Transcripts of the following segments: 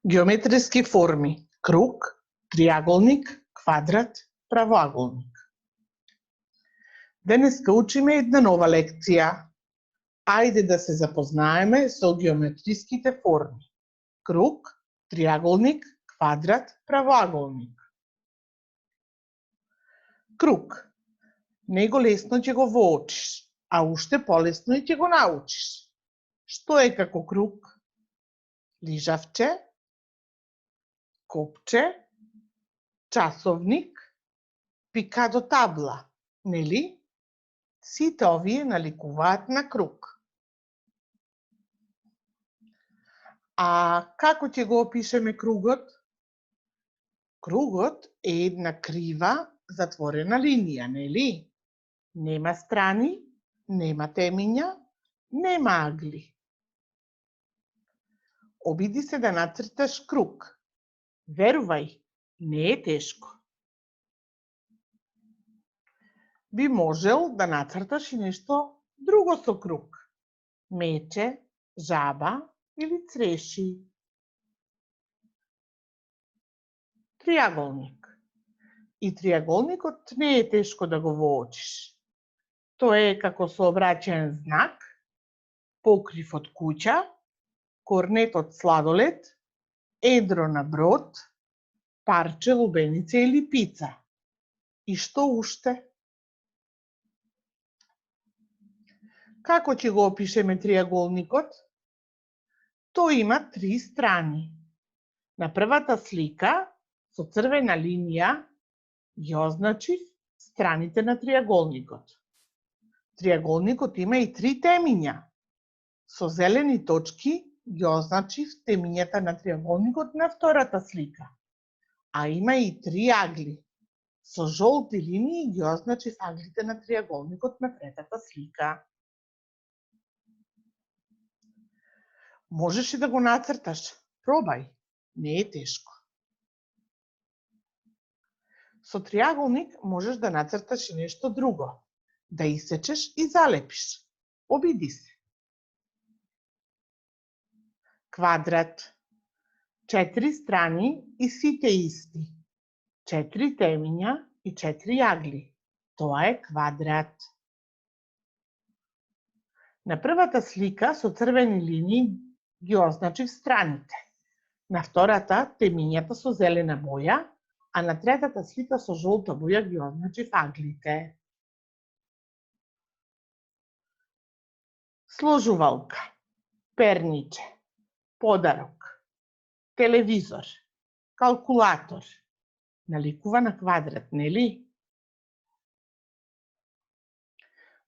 Геометриски форми: круг, триаголник, квадрат, правоаголник. Денеска учиме една нова лекција. Ајде да се запознаеме со геометриските форми: круг, триаголник, квадрат, правоаголник. Круг. Него лесно ќе го воочиш, а уште полесно и ќе го научиш. Што е како круг? Лижавче, копче, часовник, пикадо табла, нели? Сите овие наликуваат на круг. А како ќе го опишеме кругот? Кругот е една крива, затворена линија, нели? Нема страни, нема темиња, нема агли. Обиди се да нацрташ круг. Верувај, не е тешко. Би можел да нацрташ и нешто друго со круг. Мече, жаба или цреши. Триаголник. И триаголникот не е тешко да го воочиш. Тоа е како сообраќаен знак, покрив од куќа, корнет од сладолед, едро на брод, парче лубеница или пица. И што уште? Како ќе го опишеме триаголникот? Тој има 3 страни. На првата слика со црвена линија ги означив страните на триаголникот. Триаголникот има и 3 темиња. Со зелени точки ги означив темињата на триаголникот на втората слика. А има и 3 агли. Со жолти линии ги означив аглите на триаголникот на третата слика. Можеш и да го нацрташ. Пробај, не е тешко. Со триаголник можеш да нацрташ и нешто друго. Да исечеш и залепиш. Обиди се. Квадрат. 4 страни и сите исти. 4 темиња и 4 агли. Тоа е квадрат. На првата слика со црвени линии ги означив страните. На втората темињата со зелена боја, а на третата слика со жолта боја ги означив аглите. Сложувалка, перниче, подарок, телевизор, калкулатор. Наликува на квадрат, нели?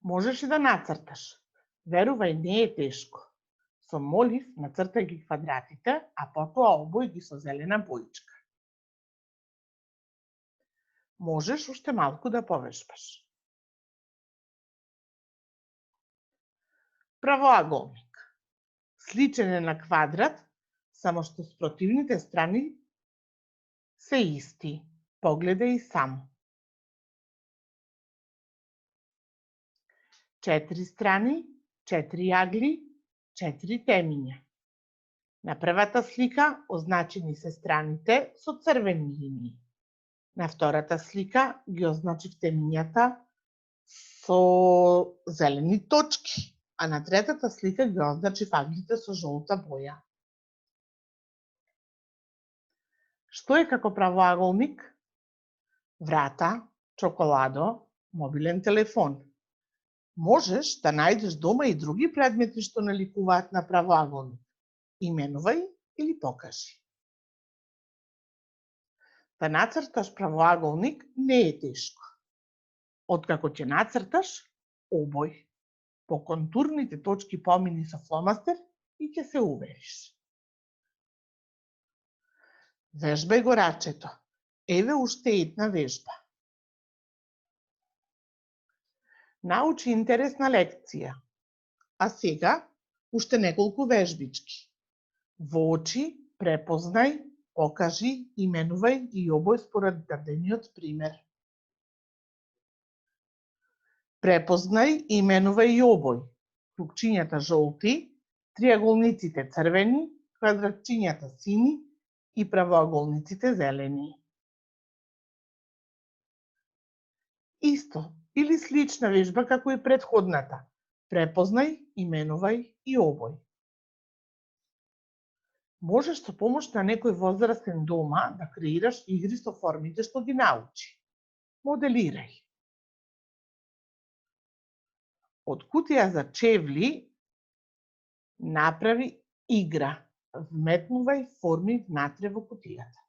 Можеш и да нацрташ. Верувај, не е тешко. Со молив нацртај ги квадратите, а потоа обој ги со зелена боичка. Можеш уште малку да повежбаш. Правоаголник. Сличен е на квадрат, само што спротивните страни се исти. Погледај сам. 4 страни, 4 агли, 4 темиња. На првата слика означени се страните со црвени линии. На втората слика ги означив темињата со зелени точки, а на третата слика ги означив аглите со жолта боја. Што е како правоаголник? Врата, чоколадо, мобилен телефон. Можеш да најдеш дома и други предмети што наликуваат на правоаголник. Именувај или покажи. Да нацрташ правоаголник не е тешко. Откако ќе нацрташ, обој. По контурните точки помини со фломастер и ќе се увериш. Вежбај го рачето. Еве уште една вежба. Научи интересна лекција. А сега, уште неколку вежбички. Воочи, препознај, покажи, именувај и обој според дадениот пример. Препознај, именувај и обој. Кругчињата жолти, триаголниците црвени, квадратчињата сини и правоаголниците зелени. Исто или слична вежба како и претходната. Препознај, именувај и обој. Можеш со помош на некој возрастен дома да креираш игри со формите што ги научи. Моделирај. Од кутија за чевли направи игра. Вметнувај форми внатре во кутијата.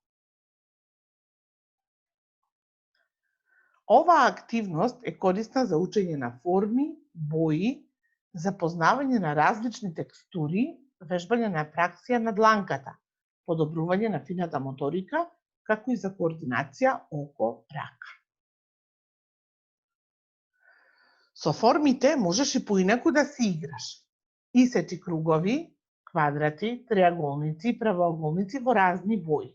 Оваа активност е корисна за учење на форми, бои, запознавање на различни текстури, вежбање на праксија на дланката, подобрување на фината моторика, како и за координација око-рака. Со формите можеш и поинаку да си играш. Исечи кругови, квадрати, триаголници и правоаголници во разни бои.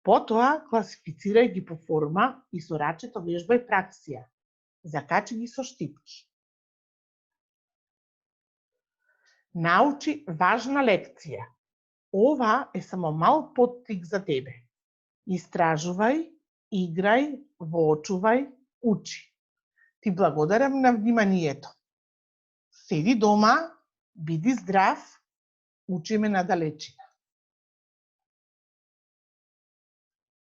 Потоа, класифицирај ги по форма и со рачето вежбај праксија. Закачи ги со штипки. Научи важна лекција. Ова е само мал поттик за тебе. Истражувај, играј, воочувај, учи. Ти благодарам на вниманието. Седи дома, биди здрав, учиме на далечина.